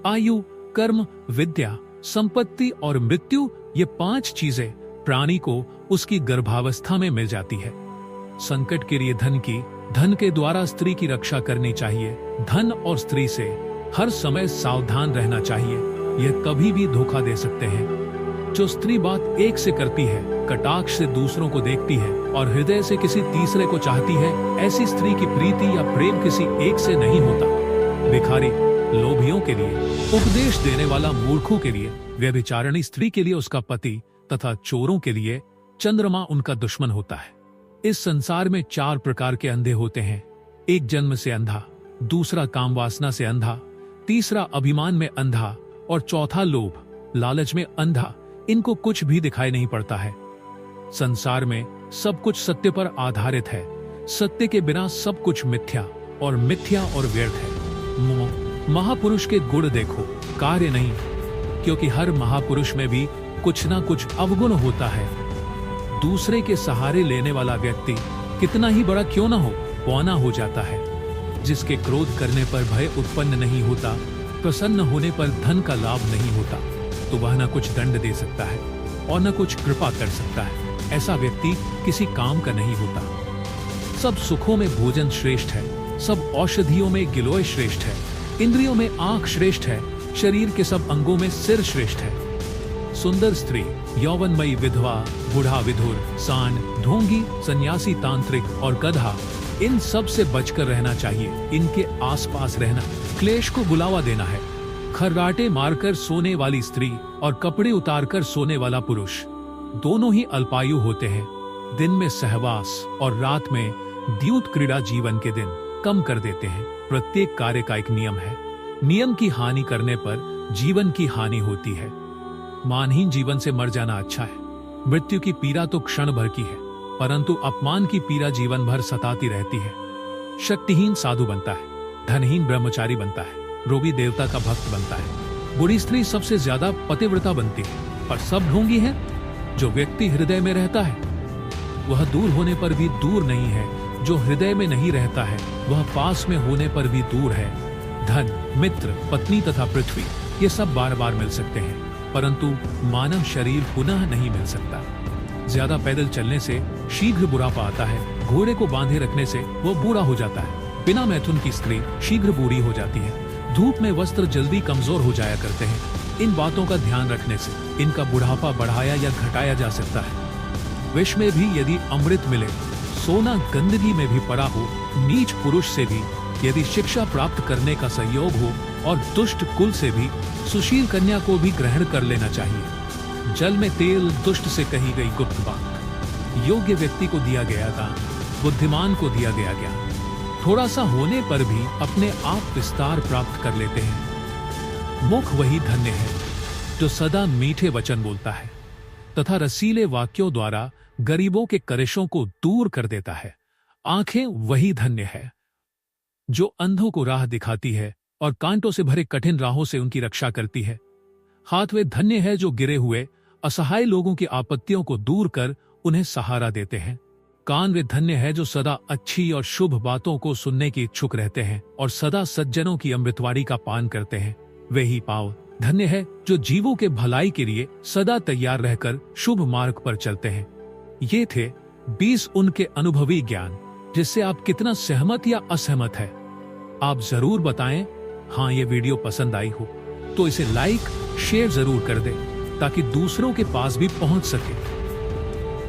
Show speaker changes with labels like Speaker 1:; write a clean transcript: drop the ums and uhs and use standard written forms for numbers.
Speaker 1: आयु, कर्म, विद्या, संपत्ति और मृत्यु, ये 5 चीजें प्राणी को उसकी गर्भावस्था में मिल जाती है। संकट के लिए धन के द्वारा स्त्री की रक्षा करनी चाहिए। धन और स्त्री से हर समय सावधान रहना चाहिए, यह कभी भी धोखा दे सकते हैं। जो स्त्री बात एक से करती है, कटाक्ष से दूसरों को देखती है और हृदय से किसी तीसरे को चाहती है, ऐसी स्त्री की प्रीति या प्रेम किसी एक से नहीं होता। भिखारी, लोभियों के लिए, उपदेश देने वाला मूर्खों के लिए, व्यभिचारिणी स्त्री के लिए उसका पति तथा चोरों के लिए चंद्रमा उनका दुश्मन होता है। इस संसार में 4 प्रकार के अंधे होते हैं। एक जन्म से अंधा, दूसरा काम वासना से अंधा, तीसरा अभिमान में अंधा और चौथा लोभ लालच में अंधा। इनको कुछ भी दिखाई नहीं पड़ता है। संसार में सब कुछ सत्य पर आधारित है। सत्य के बिना सब कुछ मिथ्या और व्यर्थ है। महापुरुष के गुण देखो, कार्य नहीं, क्योंकि हर महापुरुष में भी कुछ ना कुछ अवगुण होता है। दूसरे के सहारे लेने वाला व्यक्ति कितना ही बड़ा क्यों ना हो, पौना हो जाता है। जिसके क्रोध करने पर भय उत्पन्न नहीं होता, प्रसन्न होने पर धन का लाभ नहीं होता, तो वह न कुछ दंड दे सकता है और न कुछ कृपा कर सकता है। ऐसा व्यक्ति किसी काम का नहीं होता। सब सुखों में भोजन श्रेष्ठ है, सब औषधियों में गिलोय श्रेष्ठ है, इंद्रियों में आंख श्रेष्ठ है, शरीर के सब अंगों में सिर श्रेष्ठ है। सुंदर स्त्री, यौवनमयी विधवा, बूढ़ा विधुर, सांड, ढोंगी, सन्यासी, तांत्रिक और गधा, इन सब से बचकर रहना चाहिए। इनके आसपास रहना क्लेश को बुलावा देना है। खर्राटे मारकर सोने वाली स्त्री और कपड़े उतारकर सोने वाला पुरुष दोनों ही अल्पायु होते हैं। दिन में सहवास और रात में द्यूत क्रीड़ा जीवन के दिन कम कर देते हैं। प्रत्येक कार्य का एक नियम है। नियम की हानि करने पर जीवन की हानि होती है। मानहीन जीवन से मर जाना अच्छा है। मृत्यु की पीड़ा तो क्षण भर की है, परंतु अपमान की पीड़ा जीवन भर सताती रहती है। शक्तिहीन साधु बनता है, धनहीन ब्रह्मचारी बनता है, रोगी देवता का भक्त बनता है। बुरी स्त्री सबसे ज्यादा पतिव्रता बनती है, पर सब ढोंगी है। जो व्यक्ति हृदय में रहता है वह दूर होने पर भी दूर नहीं है। जो हृदय में नहीं रहता है वह पास में होने पर भी दूर है। धन, मित्र, पत्नी तथा पृथ्वी ये सब बार बार मिल सकते हैं, परंतु मानव शरीर पुनः नहीं मिल सकता। ज्यादा पैदल चलने से शीघ्र बुढ़ापा आता है। घोड़े को बांधे रखने से वो बूढ़ा हो जाता है। बिना मैथुन की स्त्री शीघ्र बूढ़ी हो जाती है। धूप में वस्त्र जल्दी कमजोर हो जाया करते हैं। इन बातों का ध्यान रखने से इनका बुढ़ापा बढ़ाया या घटाया जा सकता है। विष में भी यदि अमृत मिले, सोना गंदगी में भी पड़ा हो, नीच पुरुष से भी यदि शिक्षा प्राप्त करने का सहयोग हो और दुष्ट कुल से भी सुशील कन्या को भी ग्रहण कर लेना चाहिए। जल में तेल, दुष्ट से कही गई गुप्त बात। योग्य व्यक्ति को दिया गया था, बुद्धिमान को दिया गया ज्ञान। थोड़ा सा होने पर भी अपने आप विस्तार प्राप्त कर लेते हैं। मुख वही धन्य है जो सदा मीठे वचन बोलता है तथा रसीले वाक्यों द्वारा गरीबों के कलेशों को दूर कर देता है। आंखें वही धन्य है जो अंधों को राह दिखाती है और कांटों से भरे कठिन राहों से उनकी रक्षा करती है। हाथ वे धन्य है जो गिरे हुए असहाय लोगों की आपत्तियों को दूर कर उन्हें सहारा देते हैं। कान वे धन्य है जो सदा अच्छी और शुभ बातों को सुनने की इच्छुक रहते हैं और सदा सज्जनों की अमृतवाणी का पान करते हैं। वे ही पांव धन्य है जो जीवों के भलाई के लिए सदा तैयार रहकर शुभ मार्ग पर चलते हैं। ये थे 20 उनके अनुभवी ज्ञान, जिससे आप कितना सहमत या असहमत है आप जरूर बताएं। हाँ, ये वीडियो पसंद आई हो तो इसे लाइक शेयर जरूर कर दें ताकि दूसरों के पास भी पहुंच सके।